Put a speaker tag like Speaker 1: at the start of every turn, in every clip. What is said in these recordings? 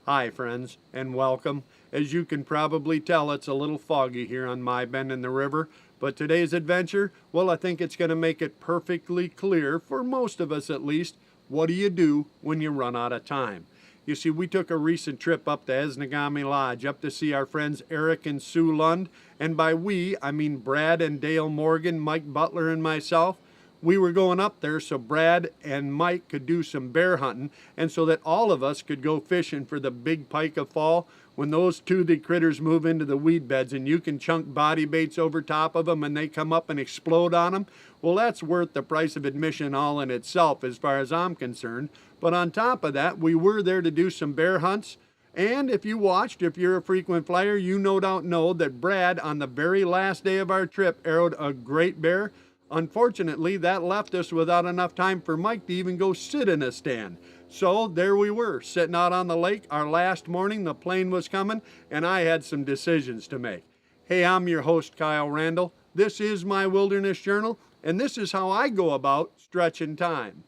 Speaker 1: Hi friends, and welcome. As you can probably tell, it's a little foggy here on my bend in the river, but today's adventure, well, I think it's going to make it perfectly clear, for most of us at least, what do you do when you run out of time. You see, we took a recent trip up to Esnagami Lodge up to see our friends Eric and Sue Lund, and by we, I mean Brad and Dale Morgan, Mike Butler and myself. We were going up there so Brad and Mike could do some bear hunting, and so that all of us could go fishing for the big pike of fall. When those toothy critters move into the weed beds and you can chunk body baits over top of them and they come up and explode on them, well, that's worth the price of admission all in itself as far as I'm concerned. But on top of that, we were there to do some bear hunts. And if you watched, if you're a frequent flyer, you no doubt know that Brad, on the very last day of our trip, arrowed a great bear. Unfortunately, that left us without enough time for Mike to even go sit in a stand. So there we were, sitting out on the lake. Our last morning, the plane was coming, and I had some decisions to make. Hey, I'm your host, Kyle Randall. This is my Wilderness Journal, and this is how I go about stretching time.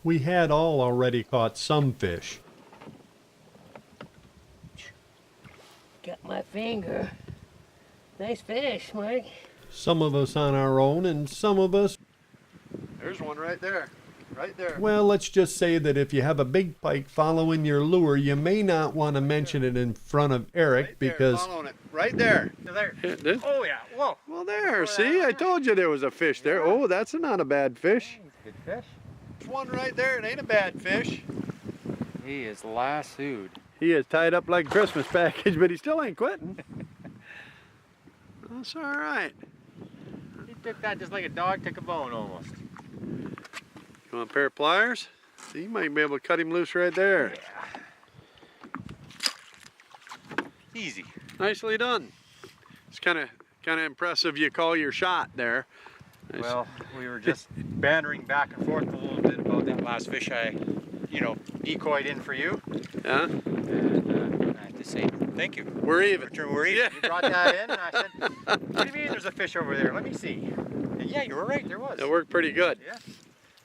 Speaker 1: We had all already caught some fish.
Speaker 2: Got my finger. Nice fish, Mike.
Speaker 1: Some of us on our own, and some of us,
Speaker 3: There's one right there. Right there.
Speaker 1: well, let's just say that if you have a big pike following your lure, you may not want to mention it in front of Eric
Speaker 3: Right there,
Speaker 1: because...
Speaker 3: following it. Right there.
Speaker 2: There.
Speaker 3: This?
Speaker 2: Oh, yeah. Whoa.
Speaker 3: Well, there. See, I told you there was a fish there. Oh, that's not a bad fish.
Speaker 2: Good fish.
Speaker 3: There's one right there. It ain't a bad fish.
Speaker 4: He is lassoed.
Speaker 3: He is tied up like a Christmas package, but he still ain't quitting. That's all right.
Speaker 4: He took that just like a dog took a bone almost.
Speaker 3: You want a pair of pliers? See, you might be able to cut him loose right there.
Speaker 4: Yeah. Easy.
Speaker 3: Nicely done. It's kind of impressive you call your shot there. Nice.
Speaker 4: Well, we were just bantering back and forth a little bit about that last fish I, decoyed in for you.
Speaker 3: Yeah?
Speaker 4: And I have to say thank you.
Speaker 3: We're even.
Speaker 4: We're even. You brought that in and I said, what do you mean there's a fish over there? Let me see. And yeah, you were right, there was.
Speaker 3: It worked pretty good.
Speaker 4: Yeah.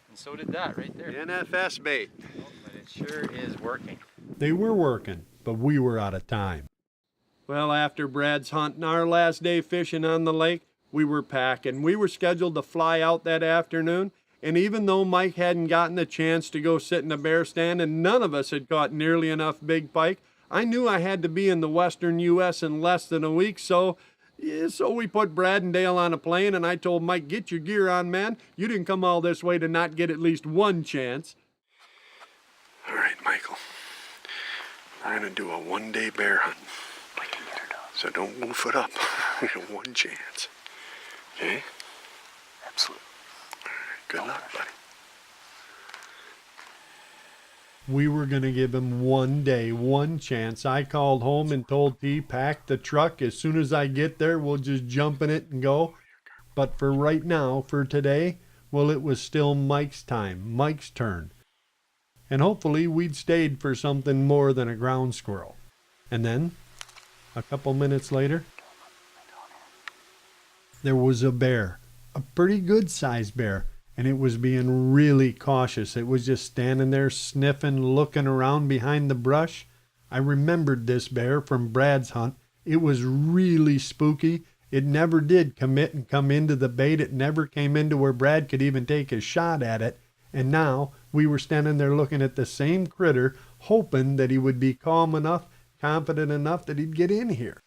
Speaker 4: And so did that right there.
Speaker 3: NFS bait.
Speaker 4: Oh, but it sure is working.
Speaker 1: They were working, but we were out of time. Well, after Brad's hunt and our last day fishing on the lake, we were packing. We were scheduled to fly out that afternoon, and even though Mike hadn't gotten a chance to go sit in a bear stand and none of us had caught nearly enough big pike, I knew I had to be in the western U.S. in less than a week, so we put Brad and Dale on a plane, and I told Mike, get your gear on, man. You didn't come all this way to not get at least one chance.
Speaker 3: All right, Michael. We're going to do a one-day bear hunt. So don't move it up. We got one chance. Okay?
Speaker 4: Absolutely.
Speaker 3: All right, good luck, buddy.
Speaker 1: We were going to give him 1 day, one chance. I called home and told T, pack the truck. As soon as I get there, we'll just jump in it and go. But for right now, for today, well, it was still Mike's time, Mike's turn. And hopefully we'd stayed for something more than a ground squirrel. And then, a couple minutes later, there was a bear, a pretty good-sized bear. And it was being really cautious. It was just standing there sniffing, looking around behind the brush. I remembered this bear from Brad's hunt. It was really spooky. It never did commit and come into the bait. It never came into where Brad could even take a shot at it. And now we were standing there looking at the same critter, hoping that he would be calm enough, confident enough that he'd get in here.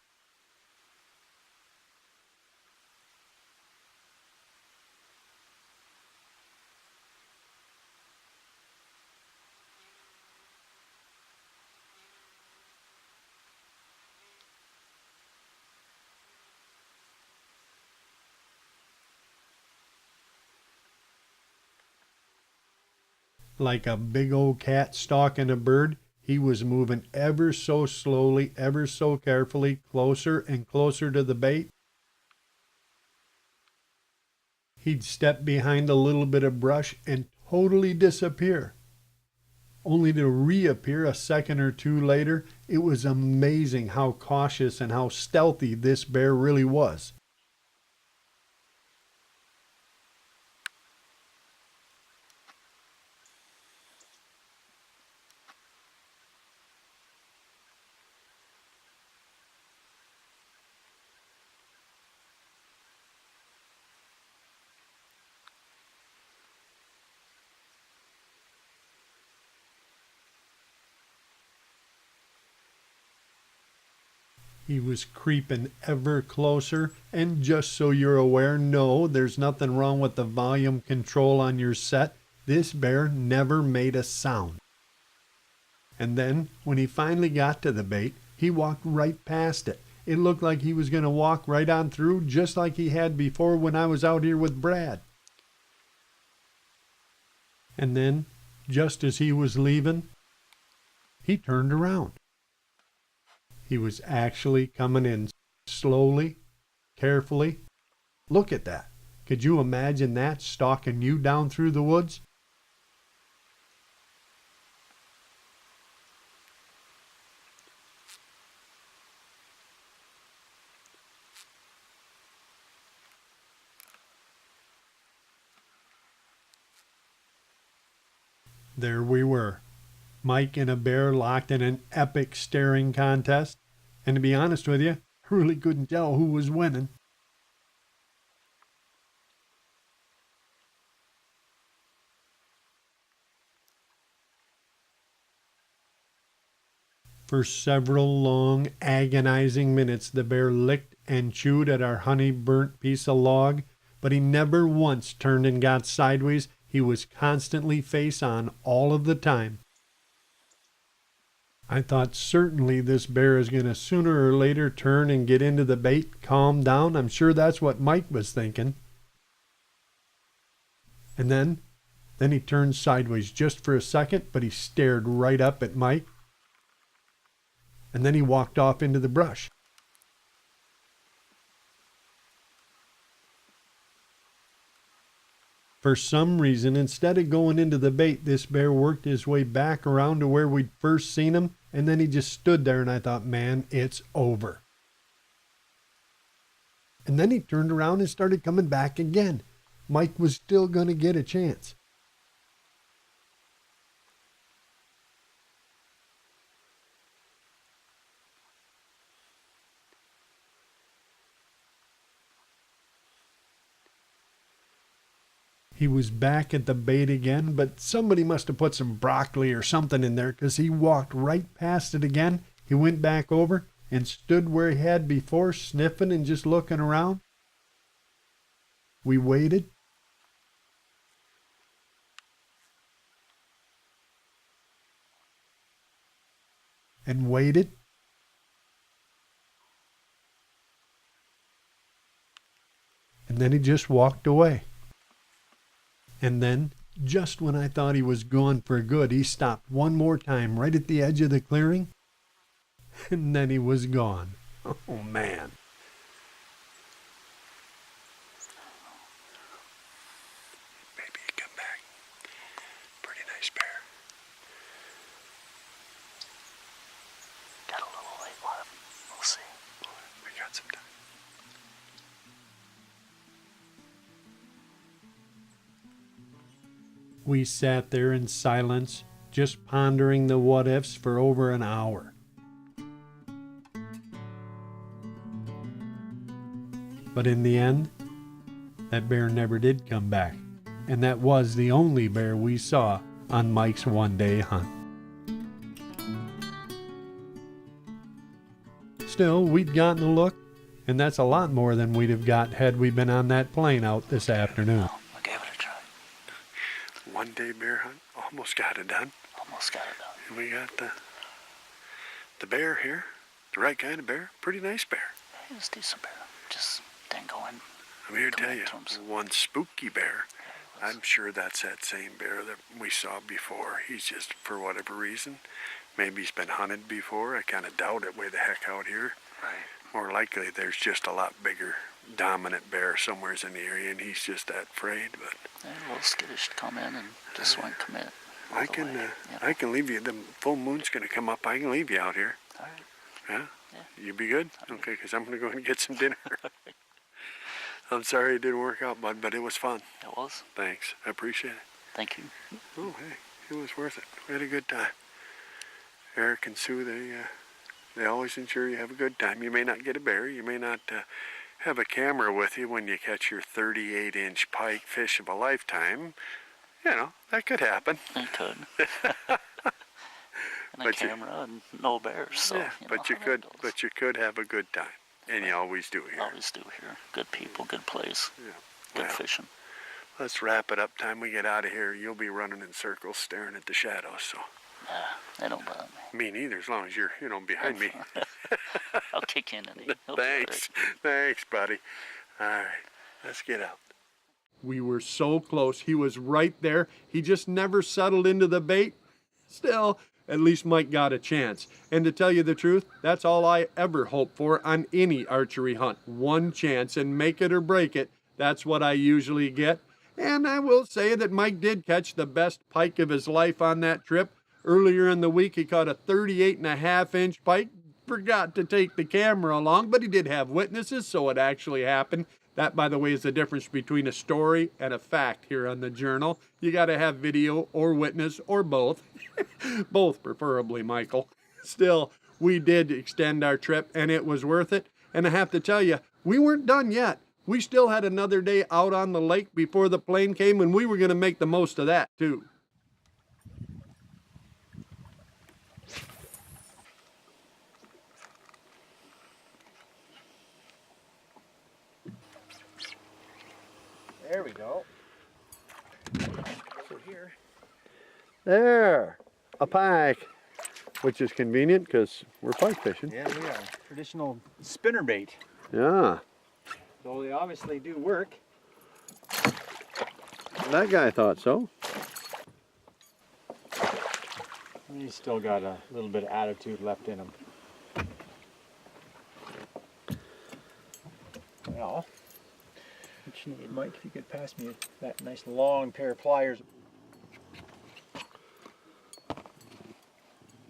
Speaker 1: Like a big old cat stalking a bird, he was moving ever so slowly, ever so carefully, closer and closer to the bait. He'd step behind a little bit of brush and totally disappear, only to reappear a second or two later. It was amazing how cautious and how stealthy this bear really was. He was creeping ever closer, and just so you're aware, no, there's nothing wrong with the volume control on your set. This bear never made a sound. And then, when he finally got to the bait, he walked right past it. It looked like he was going to walk right on through, just like he had before when I was out here with Brad. And then, just as he was leaving, he turned around. He was actually coming in slowly, carefully. Look at that. Could you imagine that stalking you down through the woods? There we were, Mike and a bear locked in an epic staring contest. And to be honest with you, I really couldn't tell who was winning. For several long, agonizing minutes, the bear licked and chewed at our honey-burnt piece of log, but he never once turned and got sideways. He was constantly face on all of the time. I thought certainly this bear is going to sooner or later turn and get into the bait, calm down. I'm sure that's what Mike was thinking. And then he turned sideways just for a second, but he stared right up at Mike. And then he walked off into the brush. For some reason, instead of going into the bait, this bear worked his way back around to where we'd first seen him, and then he just stood there, and I thought, man, it's over. And then he turned around and started coming back again. Mike was still going to get a chance. He was back at the bait again, but somebody must have put some broccoli or something in there, because he walked right past it again. He went back over and stood where he had before, sniffing and just looking around. We waited. And waited. And then he just walked away. And then, just when I thought he was gone for good, he stopped one more time right at the edge of the clearing. And then he was gone. Oh, man.
Speaker 3: Maybe he come back. Pretty nice bear.
Speaker 5: Got a little late, we'll see.
Speaker 3: We got some time.
Speaker 1: We sat there in silence, just pondering the what-ifs for over an hour. But in the end, that bear never did come back, and that was the only bear we saw on Mike's one-day hunt. Still, we'd gotten a look, and that's a lot more than we'd have got had we been on that plane out this afternoon.
Speaker 5: I gave it a try.
Speaker 3: One day bear hunt, almost got it done.
Speaker 5: Almost got it done.
Speaker 3: And we got the bear here, the right kind of bear, pretty nice bear.
Speaker 5: It was a decent bear. Just didn't go in.
Speaker 3: I'm here to tell you,
Speaker 5: Commit terms.
Speaker 3: one spooky bear.
Speaker 5: Yeah, it was.
Speaker 3: I'm sure that's that same bear that we saw before. He's just, for whatever reason, maybe he's been hunted before. I kind of doubt it way the heck out here.
Speaker 5: Right.
Speaker 3: More likely there's just a lot bigger dominant bear somewheres in the area and he's just that afraid. But
Speaker 5: They're a little skittish to come in and just won't commit. all
Speaker 3: I
Speaker 5: the
Speaker 3: can
Speaker 5: way, you know.
Speaker 3: I can leave you. The full moon's going to come up. I can leave you out here.
Speaker 5: All right.
Speaker 3: Yeah?
Speaker 5: Yeah.
Speaker 3: You be good? Okay, because I'm going to go and get some dinner. I'm sorry it didn't work out, bud, but it was fun.
Speaker 5: It was.
Speaker 3: Thanks. I appreciate it.
Speaker 5: Thank you.
Speaker 3: Oh, hey, it was worth it. We had a good time. Eric and Sue, they always ensure you have a good time. You may not get a bear. You may not have a camera with you when you catch your 38-inch pike fish of a lifetime. You know, that could happen.
Speaker 5: It could. and a camera and no bears. So,
Speaker 3: yeah,
Speaker 5: you know
Speaker 3: but you
Speaker 5: how that
Speaker 3: could,
Speaker 5: goes.
Speaker 3: but you could have a good time, and you always do here.
Speaker 5: Always do here. Good people, good place,
Speaker 3: Yeah.
Speaker 5: good
Speaker 3: Well,
Speaker 5: fishing.
Speaker 3: let's wrap it up. Time we get out of here, you'll be running in circles, staring at the shadows. So
Speaker 5: Yeah, they don't bother me.
Speaker 3: me neither, as long as you're, behind me.
Speaker 5: I'll kick in and he'll be all
Speaker 3: Thanks, thanks, buddy. All right, let's get out.
Speaker 1: We were so close. He was right there. He just never settled into the bait. Still, at least Mike got a chance. And to tell you the truth, that's all I ever hope for on any archery hunt. One chance, and make it or break it. That's what I usually get. And I will say that Mike did catch the best pike of his life on that trip. Earlier in the week, he caught a 38.5-inch pike. Forgot to take the camera along, but he did have witnesses, so it actually happened. That, by the way, is the difference between a story and a fact here on the Journal. You got to have video or witness or both. Both, preferably, Michael. Still, we did extend our trip, and it was worth it. And I have to tell you, we weren't done yet. We still had another day out on the lake before the plane came, and we were going to make the most of that, too.
Speaker 4: There we go. So here.
Speaker 1: There, a pike, which is convenient because we're pike fishing.
Speaker 4: Yeah, we are. Traditional spinnerbait.
Speaker 1: Yeah,
Speaker 4: Though they obviously do work.
Speaker 1: that guy thought so.
Speaker 4: He's still got a little bit of attitude left in him. Well, what you need, Mike, if you could pass me that nice long pair of pliers.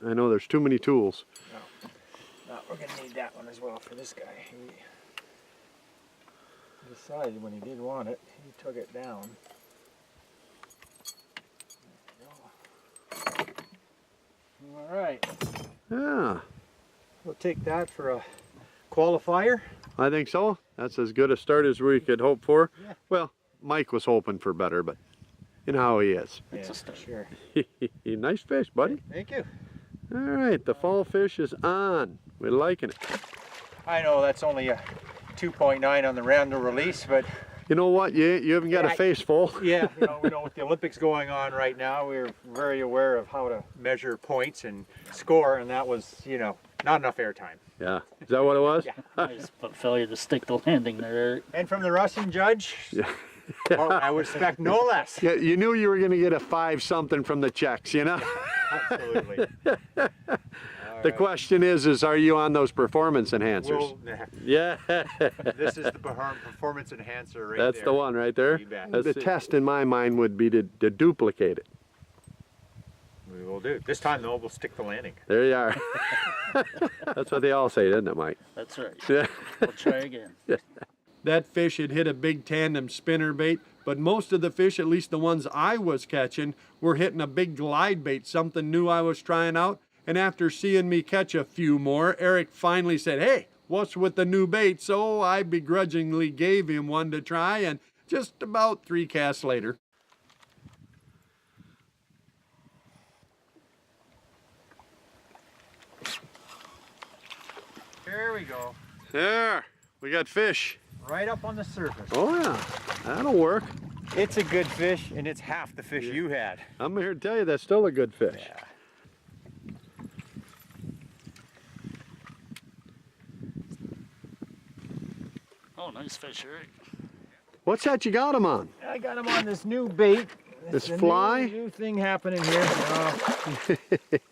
Speaker 1: I know there's too many tools.
Speaker 4: No, we're going to need that one as well for this guy. He decided when he did want it, he took it down. There we go. All right,
Speaker 1: Yeah,
Speaker 4: we'll take that for a qualifier.
Speaker 1: I think so. That's as good a start as we could hope for.
Speaker 4: Yeah.
Speaker 1: Well, Mike was hoping for better, but you know how he is.
Speaker 4: Yeah, sure.
Speaker 1: Nice fish, buddy.
Speaker 4: Thank you.
Speaker 1: All right, the fall fish is on. We're liking it.
Speaker 4: I know that's only a 2.9 on the random release, but
Speaker 1: You know what? You haven't got a face full.
Speaker 4: yeah, we know with the Olympics going on right now, we're very aware of how to measure points and score, and that was, not enough airtime.
Speaker 1: Yeah. Is that what it was?
Speaker 4: Yeah.
Speaker 5: Nice, but failure to stick the landing there.
Speaker 4: And from the Russian judge,
Speaker 1: Yeah.
Speaker 4: well, I would expect no less.
Speaker 1: Yeah, you knew you were going to get a 5 something from the checks, you know?
Speaker 4: Absolutely.
Speaker 1: The question is are you on those performance enhancers?
Speaker 4: Well,
Speaker 1: Yeah.
Speaker 4: this is the performance enhancer right
Speaker 1: That's
Speaker 4: there.
Speaker 1: the one right there.
Speaker 4: You bet.
Speaker 1: The test in my mind would be to duplicate it.
Speaker 4: We will do. This time, though, we'll stick the landing.
Speaker 1: There you are. That's what they all say, isn't it, Mike?
Speaker 5: That's right.
Speaker 1: Yeah.
Speaker 5: We'll try again.
Speaker 1: That fish had hit a big tandem spinner bait, but most of the fish, at least the ones I was catching, were hitting a big glide bait, something new I was trying out. And after seeing me catch a few more, Eric finally said, "Hey, what's with the new bait?" So I begrudgingly gave him one to try, and just about 3 casts later.
Speaker 4: Here we go.
Speaker 1: There, we got fish.
Speaker 4: Right up on the surface.
Speaker 1: Oh yeah, that'll work.
Speaker 4: It's a good fish, and it's half the fish you had.
Speaker 1: I'm here to tell you that's still a good fish.
Speaker 4: Yeah.
Speaker 5: Oh, nice fish, Eric.
Speaker 1: What's that you got him on?
Speaker 4: I got him on this new bait.
Speaker 1: This
Speaker 4: It's a
Speaker 1: fly?
Speaker 4: New thing happening here.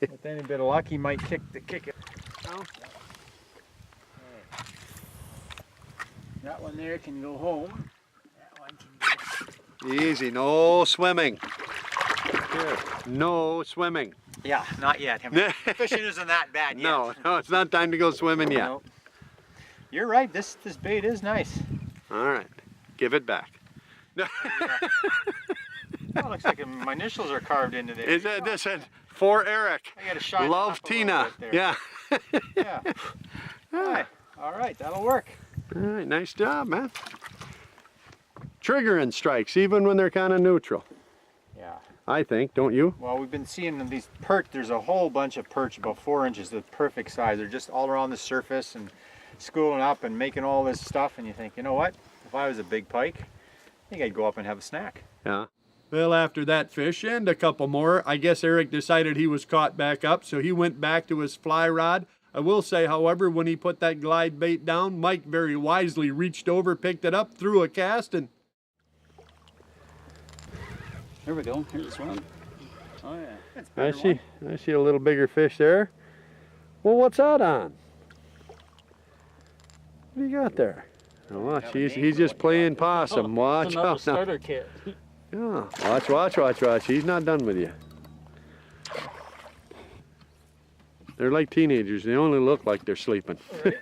Speaker 4: With any bit of luck, he might kick it. No. That one there can go home. That one can go.
Speaker 1: Easy, no swimming. Here, no swimming.
Speaker 4: Yeah, not yet. Fishing isn't that bad yet.
Speaker 1: No, it's not time to go swimming yet.
Speaker 4: Nope. You're right. This bait is nice.
Speaker 1: All right, give it back.
Speaker 4: Oh, looks like my initials are carved into there.
Speaker 1: Is that this is for Eric?
Speaker 4: I gotta shine
Speaker 1: Love
Speaker 4: it up a little
Speaker 1: Tina.
Speaker 4: bit there.
Speaker 1: Yeah.
Speaker 4: Yeah. Hi. All right, that'll work.
Speaker 1: All right, nice job, man. Triggering strikes, even when they're kind of neutral.
Speaker 4: Yeah.
Speaker 1: I think, don't you?
Speaker 4: Well, we've been seeing these perch. There's a whole bunch of perch about 4 inches, the perfect size. They're just all around the surface and schooling up and making all this stuff. And you think, you know what? If I was a big pike, I think I'd go up and have a snack.
Speaker 1: Yeah. Well, after that fish and a couple more, I guess Eric decided he was caught back up, so he went back to his fly rod. I will say, however, when he put that glide bait down, Mike very wisely reached over, picked it up, threw a cast, and
Speaker 5: There we go. Here's one. Oh yeah. That's
Speaker 1: I see a little bigger fish there. Well, what's that on? What do you got there? Oh, watch, he's just playing possum. Watch
Speaker 5: Another
Speaker 1: out now.
Speaker 5: starter kit.
Speaker 1: Yeah, watch. He's not done with you. They're like teenagers. They only look like they're sleeping.
Speaker 5: Right.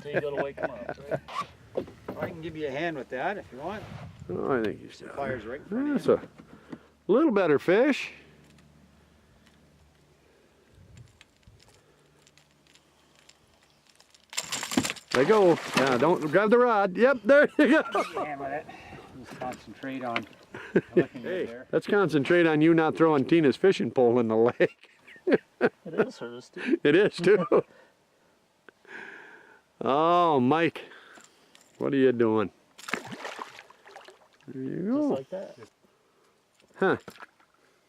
Speaker 5: So you gotta wake them up, right?
Speaker 4: I can give you a hand with that if you want.
Speaker 1: Oh, I think he's
Speaker 4: Fire's right in front of
Speaker 1: That's a little better fish. There you go. Yeah, don't grab the rod. Yep, there you go.
Speaker 4: Hammer it. Just concentrate on looking
Speaker 1: Hey,
Speaker 4: there.
Speaker 1: let's concentrate on you not throwing Tina's fishing pole in the lake.
Speaker 5: It is hers too.
Speaker 1: It is too. Oh, Mike, what are you doing? There you
Speaker 5: Just
Speaker 1: go.
Speaker 5: like that.
Speaker 1: Huh.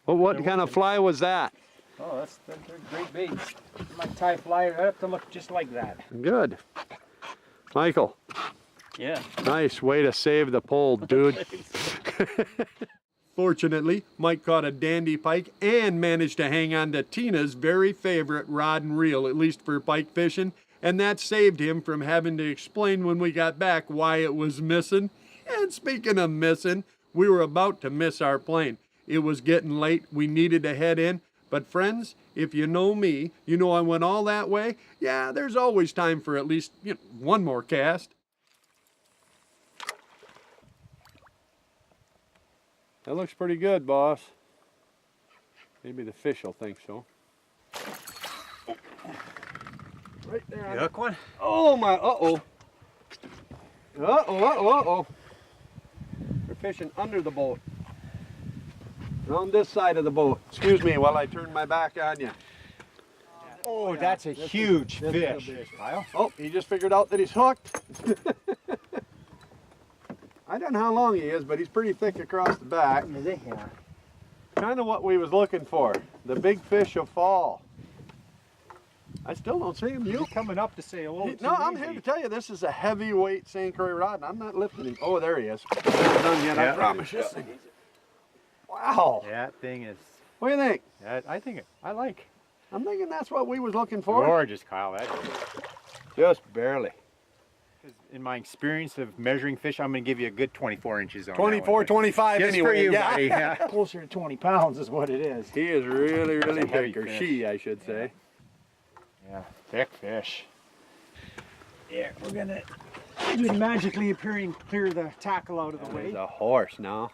Speaker 1: Well, what kind of fly was that?
Speaker 4: Oh, they're great baits. My tie fly right up to look just like that.
Speaker 1: Good. Michael,
Speaker 5: Yeah.
Speaker 1: nice way to save the pole, dude. Fortunately, Mike caught a dandy pike and managed to hang on to Tina's very favorite rod and reel, at least for pike fishing, and that saved him from having to explain when we got back why it was missing. And speaking of missing, we were about to miss our plane. It was getting late, we needed to head in, but friends, if you know me, you know I went all that way. Yeah, there's always time for at least one more cast. That looks pretty good, boss. Maybe the fish will think so. Right there.
Speaker 4: You hook one?
Speaker 1: Oh my, uh-oh. Uh-oh. We're fishing under the boat. On this side of the boat. Excuse me while I turn my back on you.
Speaker 4: Oh, that's a huge fish. Kyle?
Speaker 1: Oh, he just figured out that he's hooked. I don't know how long he is, but he's pretty thick across the back.
Speaker 4: Is it? Yeah.
Speaker 1: Kind of what we was looking for. The big fish of fall. I still don't see him. You?
Speaker 4: Coming up to say hello.
Speaker 1: No, I'm here to tell you this is a heavyweight St. Croix rod, and I'm not lifting him. Oh, there he is. Not done yet, I promise you. Wow.
Speaker 4: That thing is.
Speaker 1: What do you think?
Speaker 4: I like.
Speaker 1: I'm thinking that's what we was looking for.
Speaker 4: Gorgeous, Kyle. That
Speaker 1: Just barely.
Speaker 4: in my experience of measuring fish, I'm going to give you a good 24 inches on
Speaker 1: 24, 25
Speaker 4: Just
Speaker 1: anyway.
Speaker 4: for you,
Speaker 1: yeah.
Speaker 4: buddy. Yeah. Closer to 20 pounds is what it is.
Speaker 1: He is really, really
Speaker 4: a heavy
Speaker 1: big, or
Speaker 4: fish.
Speaker 1: she, I should say.
Speaker 4: Yeah, thick fish. Yeah, we're going to magically appearing clear the tackle out of the
Speaker 1: There's
Speaker 4: way.
Speaker 1: a horse now.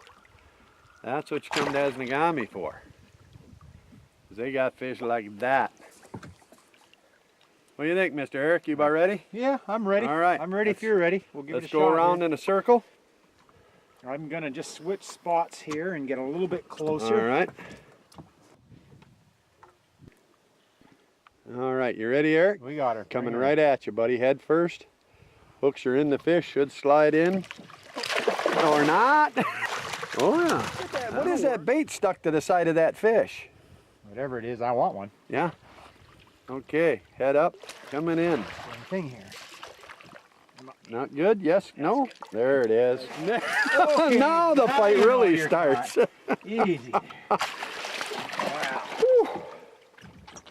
Speaker 1: That's what you come to Asnagami for. 'Cause they got fish like that. What do you think, Mr. Eric? You about ready?
Speaker 4: Yeah, I'm ready.
Speaker 1: All right.
Speaker 4: I'm ready if you're ready. We'll give it a
Speaker 1: Let's
Speaker 4: shot.
Speaker 1: go around
Speaker 4: here.
Speaker 1: in a circle.
Speaker 4: I'm going to just switch spots here and get a little bit closer.
Speaker 1: All right. All right, you ready, Eric?
Speaker 4: We got her.
Speaker 1: Coming
Speaker 4: Bring her.
Speaker 1: right at you, buddy. Head first. Hooks are in the fish, should slide in. Or not. Oh yeah. What is that bait stuck to the side of that fish?
Speaker 4: Whatever it is, I want one.
Speaker 1: Yeah. Okay, head up, coming in.
Speaker 4: Same thing here.
Speaker 1: Not good? Yes? No? There it is. Now the fight really starts.
Speaker 4: Easy.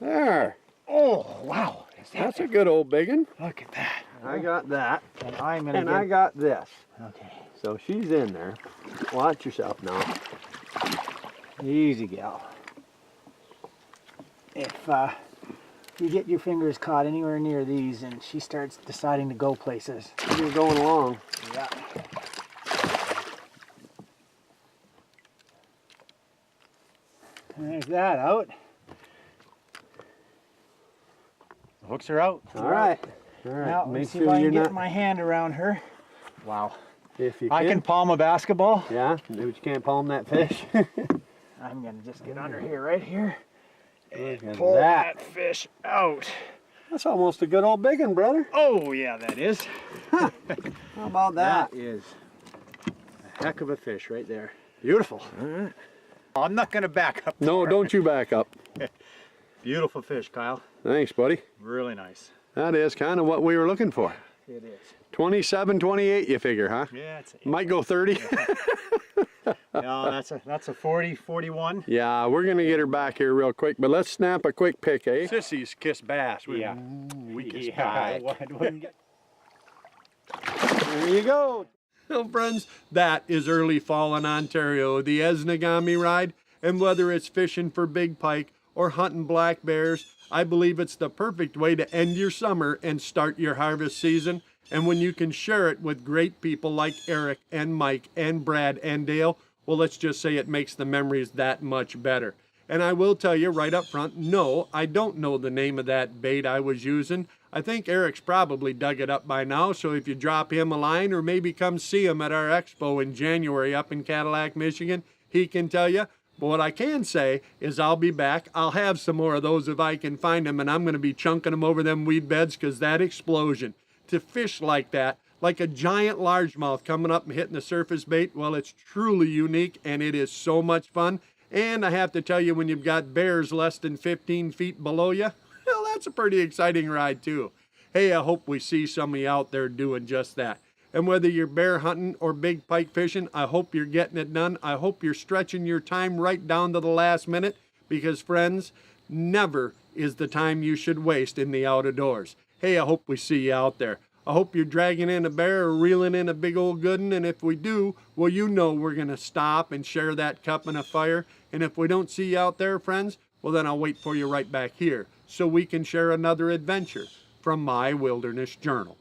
Speaker 1: There.
Speaker 4: Oh, wow.
Speaker 1: That's a good old big one.
Speaker 4: Look at that.
Speaker 1: I got that.
Speaker 4: And I'm going
Speaker 1: And
Speaker 4: to
Speaker 1: I got this.
Speaker 4: Okay.
Speaker 1: So she's in there. Watch yourself now.
Speaker 4: Easy, gal. If you get your fingers caught anywhere near these and she starts deciding to go places.
Speaker 1: She's going along.
Speaker 4: Yeah. There's that out. The hooks are out.
Speaker 1: All right. All right.
Speaker 4: Now,
Speaker 1: Make
Speaker 4: let's see
Speaker 1: sure
Speaker 4: if I
Speaker 1: you're
Speaker 4: can get
Speaker 1: not.
Speaker 4: my hand around her. Wow.
Speaker 1: If you
Speaker 4: I can palm a basketball.
Speaker 1: Yeah, but you can't palm that fish.
Speaker 4: I'm gonna just get under here, right here, and
Speaker 1: Look at
Speaker 4: pull
Speaker 1: that.
Speaker 4: that fish out.
Speaker 1: That's almost a good old big one, brother.
Speaker 4: Oh yeah, that is.
Speaker 1: How about that?
Speaker 4: That is a heck of a fish right there.
Speaker 1: Beautiful.
Speaker 4: I'm not gonna back up.
Speaker 1: No, don't you back up.
Speaker 4: Beautiful fish, Kyle.
Speaker 1: Thanks, buddy.
Speaker 4: Really nice.
Speaker 1: That is kind of what we were looking for.
Speaker 4: It is.
Speaker 1: 27, 28, you figure, huh?
Speaker 4: Yeah, it's
Speaker 1: Might go 30.
Speaker 4: no, that's a 40, 41.
Speaker 1: Yeah, we're gonna get her back here real quick, but let's snap a quick pic, eh? Sissies kiss bass. We kiss back. There you go. Well, friends, that is early fall in Ontario, the Esnagami ride. And whether it's fishing for big pike or hunting black bears, I believe it's the perfect way to end your summer and start your harvest season. And when you can share it with great people like Eric and Mike and Brad and Dale, well, let's just say it makes the memories that much better. And I will tell you right up front, no, I don't know the name of that bait I was using. I think Eric's probably dug it up by now, so if you drop him a line or maybe come see him at our expo in January up in Cadillac, Michigan, he can tell you. But what I can say is I'll be back. I'll have some more of those if I can find them, and I'm going to be chunking them over them weed beds, because that explosion to fish like that, like a giant largemouth coming up and hitting the surface bait, well, it's truly unique, and it is so much fun. And I have to tell you, when you've got bears less than 15 feet below you, well, that's a pretty exciting ride too. Hey, I hope we see some of you out there doing just that. And whether you're bear hunting or big pike fishing, I hope you're getting it done. I hope you're stretching your time right down to the last minute, because friends, never is the time you should waste in the outdoors. Hey, I hope we see you out there. I hope you're dragging in a bear or reeling in a big old good one, and if we do, well, you know we're going to stop and share that cup and a fire. And if we don't see you out there, friends, well, then I'll wait for you right back here so we can share another adventure from my Wilderness Journal.